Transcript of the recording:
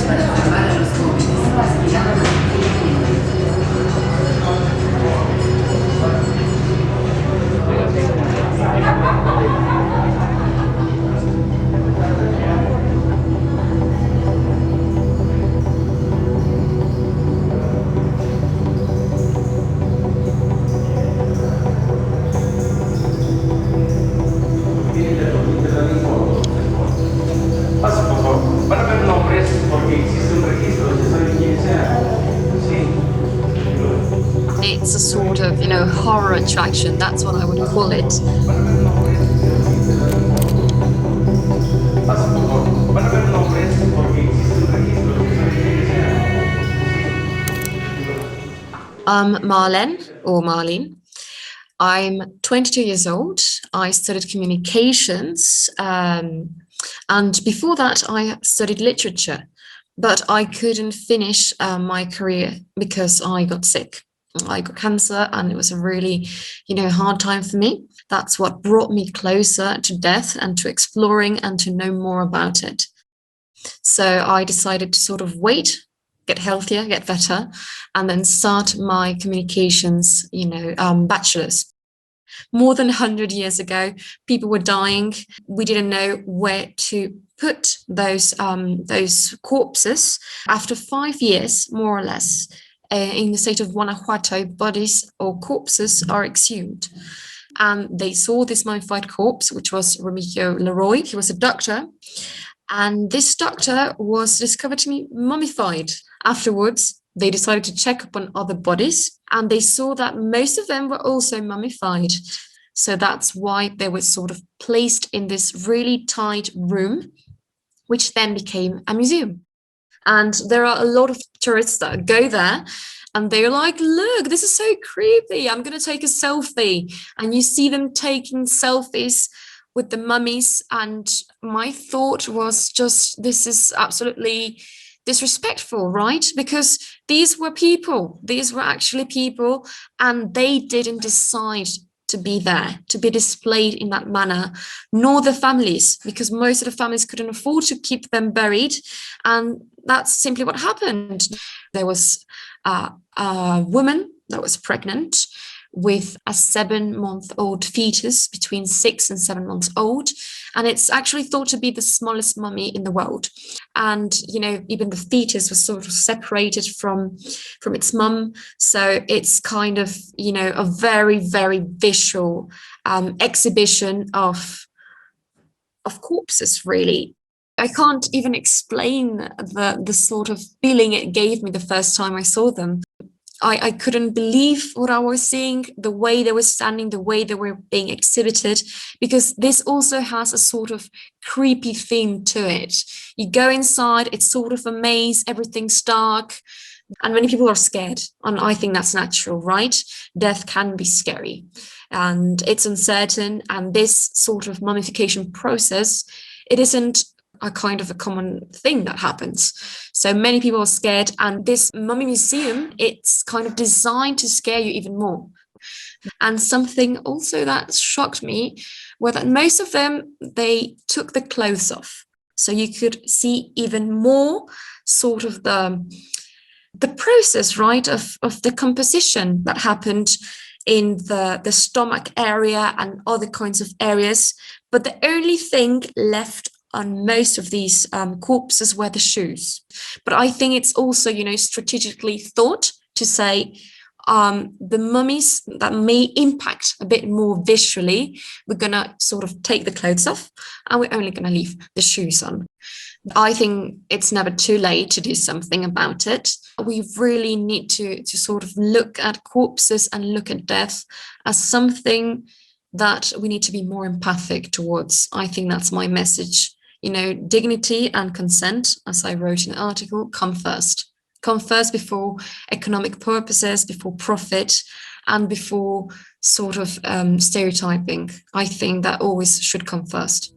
para formar a los jóvenes. It's a sort of, horror attraction. That's what I would call it. Marlene. I'm 22 years old. I studied communications. And before that, I studied literature. But I couldn't finish my career because I got sick. I got cancer, and it was a really, hard time for me. That's what brought me closer to death and to exploring and to know more about it. So I decided to sort of wait, get healthier, get better, and then start my communications, bachelor's. More than 100 years ago, people were dying. We didn't know where to put those corpses. After 5 years, more or less, in the state of Guanajuato, bodies or corpses are exhumed. And they saw this mummified corpse, which was Remigio Leroy. He was a doctor. And this doctor was discovered to be mummified. Afterwards, they decided to check up on other bodies, and they saw that most of them were also mummified. So that's why they were sort of placed in this really tight room, which then became a museum. And there are a lot of tourists that go there and they're like, look, this is so creepy. I'm going to take a selfie. And you see them taking selfies with the mummies. And my thought was just, this is absolutely disrespectful, right? Because these were people. These were actually people, and they didn't decide to be there, to be displayed in that manner, nor the families, because most of the families couldn't afford to keep them buried. And that's simply what happened. There was a woman that was pregnant with a 7-month-old fetus, between 6 and 7 months old. And it's actually thought to be the smallest mummy in the world. And, even the fetus was sort of separated from its mum. So it's kind of, a very, very visual exhibition of corpses, really. I can't even explain the sort of feeling it gave me the first time I saw them. I couldn't believe what I was seeing, the way they were standing, the way they were being exhibited, because this also has a sort of creepy theme to it. You go inside, it's sort of a maze, everything's dark, and many people are scared. And I think that's natural, right? Death can be scary and it's uncertain. And this sort of mummification process, it isn't a kind of a common thing that happens. So many people are scared, and this mummy museum, it's kind of designed to scare you even more. And something also that shocked me were that most of them, they took the clothes off. So you could see even more sort of the process, right, of the composition that happened in the stomach area and other kinds of areas. But the only thing left on most of these corpses were the shoes. But I think it's also, strategically thought to say the mummies that may impact a bit more visually, we're going to sort of take the clothes off and we're only going to leave the shoes on. I think it's never too late to do something about it. We really need to sort of look at corpses and look at death as something that we need to be more empathic towards. I think that's my message. Dignity and consent, as I wrote in the article, come first. Come first before economic purposes, before profit, and before sort of stereotyping. I think that always should come first.